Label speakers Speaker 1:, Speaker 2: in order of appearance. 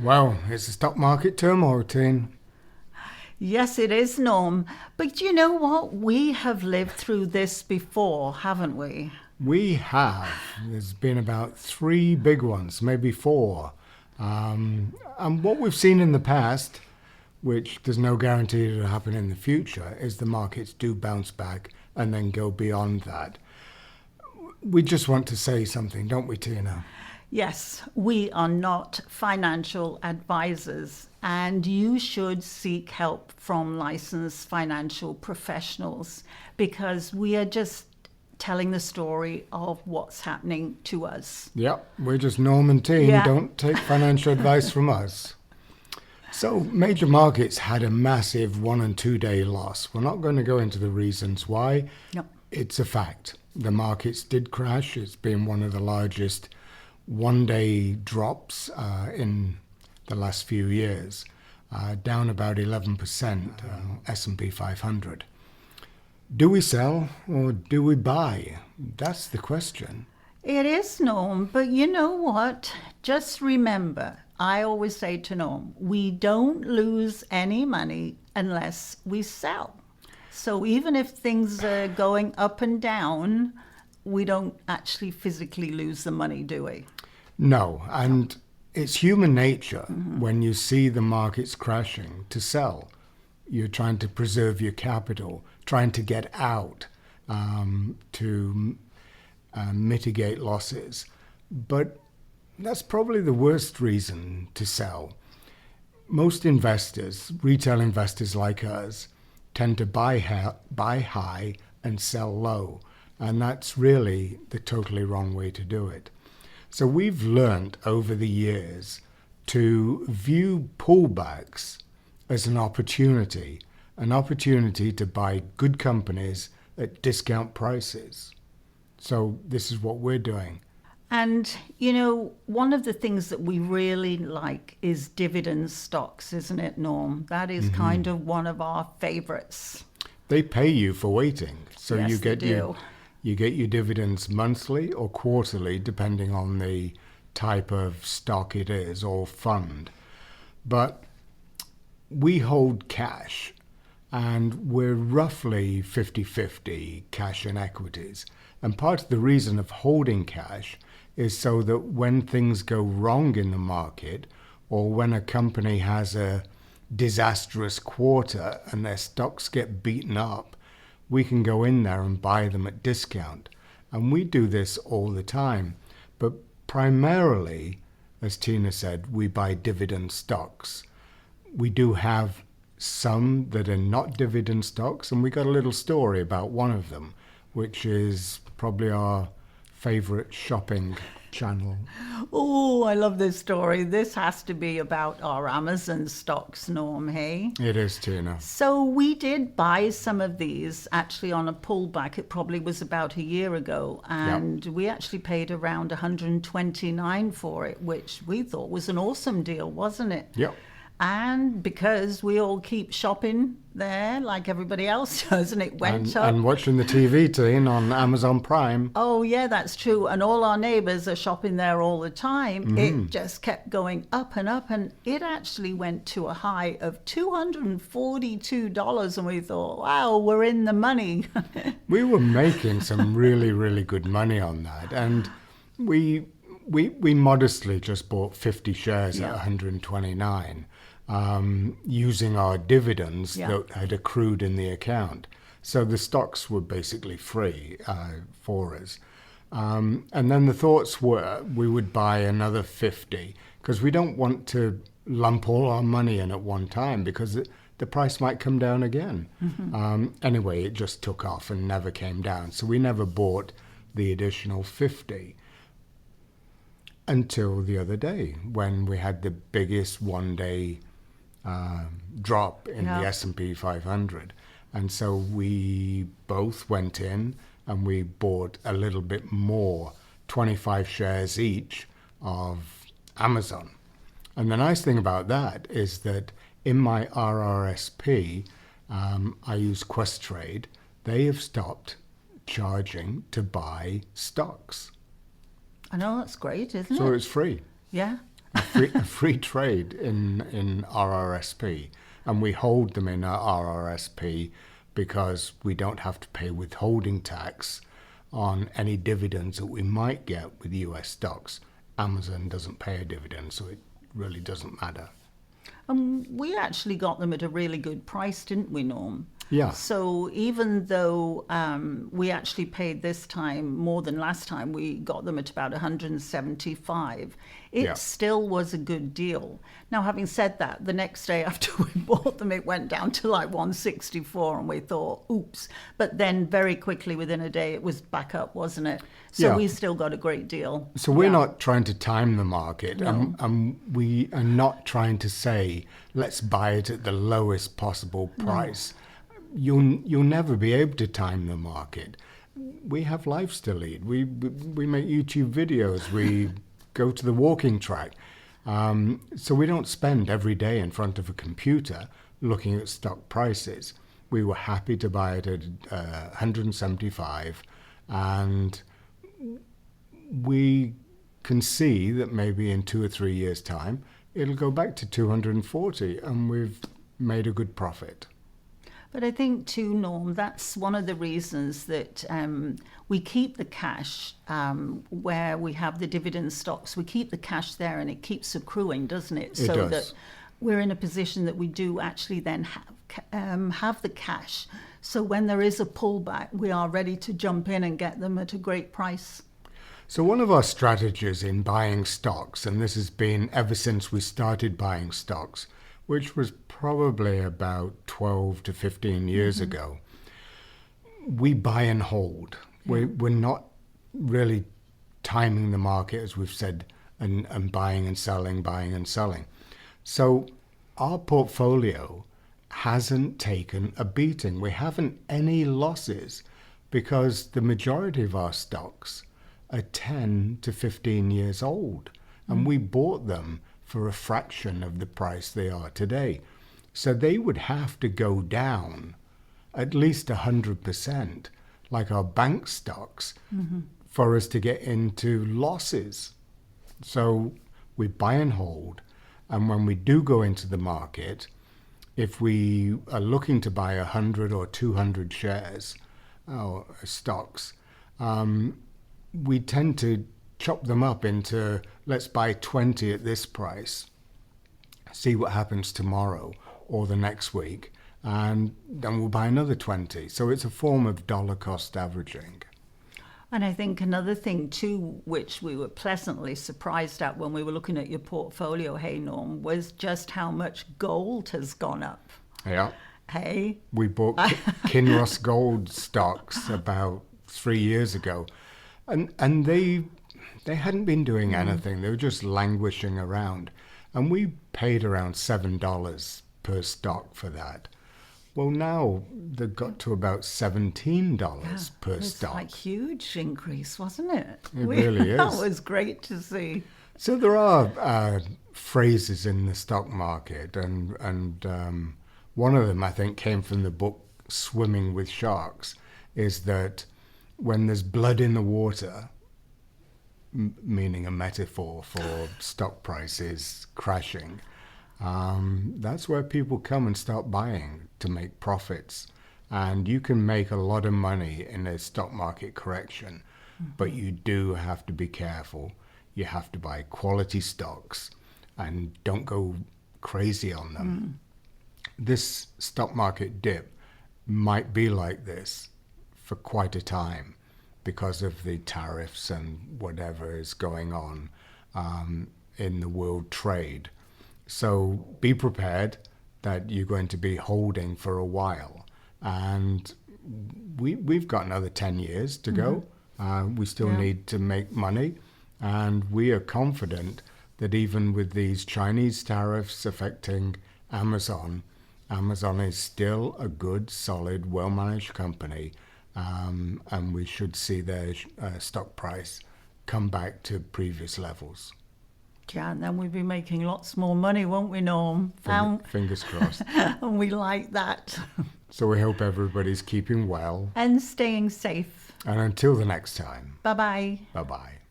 Speaker 1: Well, it's a stock market turmoil routine.
Speaker 2: Yes, it is, Norm. But you know what? We have lived through this before, haven't we?
Speaker 1: We have. There's been about three big ones, maybe four. And what we've seen in the past, which there's no guarantee it'll happen in the future, is the markets do bounce back and then go beyond that. We just want to say something, don't we, Tina?
Speaker 2: Yes, we are not financial advisors, and you should seek help from licensed financial professionals because we are just telling the story of what's happening to us.
Speaker 1: Yep, we're just Norm and Tina.
Speaker 2: Yeah.
Speaker 1: Don't take financial advice from us. So, major markets had a massive 1 and 2 day loss. We're not going to go into the reasons why.
Speaker 2: No.
Speaker 1: It's a fact. The markets did crash. It's been one of the largest 1 day drops in the last few years, down about 11%, S&P 500. Do we sell or do we buy? That's the question.
Speaker 2: It is, Norm, but you know what? Just remember, I always say to Norm, we don't lose any money unless we sell. So even if things are going up and down, we don't actually physically lose the money, do we?
Speaker 1: No, and it's human nature when you see the markets crashing to sell. You're trying to preserve your capital, trying to get out to mitigate losses. But that's probably the worst reason to sell. Most investors, retail investors like us, tend to buy high and sell low. And that's really the totally wrong way to do it. So we've learned over the years to view pullbacks as an opportunity to buy good companies at discount prices. So this is what we're doing.
Speaker 2: And, you know, one of the things that we really like is dividend stocks, isn't it, Norm? That is kind of one of our favorites.
Speaker 1: They pay you for waiting. So
Speaker 2: Yes,
Speaker 1: you
Speaker 2: they
Speaker 1: get
Speaker 2: do.
Speaker 1: you get your dividends monthly or quarterly, depending on the type of stock it is or fund. But we hold cash and we're roughly 50-50 cash and equities. And part of the reason of holding cash is so that when things go wrong in the market or when a company has a disastrous quarter and their stocks get beaten up, we can go in there and buy them at discount. And we do this all the time. But primarily, as Tina said, we buy dividend stocks. We do have some that are not dividend stocks, and we got a little story about one of them, which is probably our favorite shopping channel.
Speaker 2: Oh, I love this story. This has to be about our Amazon stocks, Norm, hey?
Speaker 1: It is, Tina.
Speaker 2: So we did buy some of these actually on a pullback. It probably was about a year ago. And we actually paid around 129 for it, which we thought was an awesome deal, wasn't it?
Speaker 1: Yep.
Speaker 2: And because we all keep shopping there like everybody else does, and it went up.
Speaker 1: And watching the TV, Tina, on Amazon Prime.
Speaker 2: Oh, yeah, that's true. And all our neighbors are shopping there all the time. It just kept going up and up. And it actually went to a high of $242. And we thought, wow, we're in the money.
Speaker 1: We were making some really, really good money on that. And we modestly just bought 50 shares at 129. Using our dividends that had accrued in the account. So the stocks were basically free for us. And then the thoughts were we would buy another 50 because we don't want to lump all our money in at one time because the price might come down again. Anyway, it just took off and never came down. So we never bought the additional 50 until the other day when we had the biggest 1 day drop in the S&P 500. And so we both went in and we bought a little bit more, 25 shares each of Amazon. And the nice thing about that is that in my RRSP, I use Questrade. They have stopped charging to buy stocks.
Speaker 2: I know, that's great, isn't it?
Speaker 1: So it's free.
Speaker 2: Yeah.
Speaker 1: a free trade in RRSP, and we hold them in our RRSP because we don't have to pay withholding tax on any dividends that we might get with US stocks. Amazon doesn't pay a dividend, so it really doesn't matter.
Speaker 2: We actually got them at a really good price, didn't we, Norm?
Speaker 1: Yeah.
Speaker 2: So even though we actually paid this time more than last time, we got them at about 175. It
Speaker 1: Yeah.
Speaker 2: still was a good deal. Now, having said that, the next day after we bought them, it went down to like 164, and we thought, oops. But then very quickly, within a day, it was back up, wasn't it? So
Speaker 1: Yeah.
Speaker 2: we still got a great deal.
Speaker 1: So we're
Speaker 2: Yeah.
Speaker 1: not trying to time the market,
Speaker 2: No.
Speaker 1: and we are not trying to say, let's buy it at the lowest possible price. You'll never be able to time the market. We have lives to lead. We make YouTube videos. We go to the walking track. So we don't spend every day in front of a computer looking at stock prices. We were happy to buy it at 175, and we can see that maybe in 2 or 3 years' time, it'll go back to 240, and we've made a good profit.
Speaker 2: But I think too, Norm, that's one of the reasons that we keep the cash where we have the dividend stocks. We keep the cash there, and it keeps accruing, doesn't it?
Speaker 1: It
Speaker 2: So
Speaker 1: does.
Speaker 2: that we're in a position that we do actually then have the cash. So when there is a pullback, we are ready to jump in and get them at a great price.
Speaker 1: So one of our strategies in buying stocks, and this has been ever since we started buying stocks, which was probably about 12 to 15 years ago, we buy and hold. We're not really timing the market, as we've said, and buying and selling, buying and selling. So our portfolio hasn't taken a beating. We haven't any losses because the majority of our stocks are 10 to 15 years old, and we bought them for a fraction of the price they are today. So they would have to go down at least 100%, like our bank stocks, for us to get into losses. So we buy and hold, and when we do go into the market, if we are looking to buy 100 or 200 shares or stocks, we tend to chop them up into, let's buy 20 at this price, see what happens tomorrow or the next week, and then we'll buy another 20. So it's a form of dollar cost averaging.
Speaker 2: And I think another thing too, which we were pleasantly surprised at when we were looking at your portfolio, hey Norm, was just how much gold has gone up.
Speaker 1: Yeah.
Speaker 2: Hey?
Speaker 1: We bought Kinross Gold stocks about 3 years ago, and they hadn't been doing anything. They were just languishing around, and we paid around $7 per stock for that. Well, now they've got to about $17 per
Speaker 2: It's
Speaker 1: stock.
Speaker 2: like huge increase, wasn't it?
Speaker 1: It really
Speaker 2: That
Speaker 1: is.
Speaker 2: was great to see.
Speaker 1: So there are phrases in the stock market, and one of them I think came from the book Swimming with Sharks, is that when there's blood in the water, meaning a metaphor for stock prices crashing, that's where people come and start buying to make profits. And you can make a lot of money in a stock market correction, but you do have to be careful. You have to buy quality stocks and don't go crazy on them. This stock market dip might be like this for quite a time because of the tariffs and whatever is going on in the world trade. So be prepared that you're going to be holding for a while. And we've got another 10 years to go. We still need to make money. And we are confident that even with these Chinese tariffs affecting Amazon, Amazon is still a good, solid, well-managed company. And we should see their stock price come back to previous levels.
Speaker 2: Yeah, and then we'll be making lots more money, won't we, Norm?
Speaker 1: Fingers crossed.
Speaker 2: And we like that.
Speaker 1: So we hope everybody's keeping well.
Speaker 2: And staying safe.
Speaker 1: And until the next time,
Speaker 2: Bye-bye.
Speaker 1: bye-bye.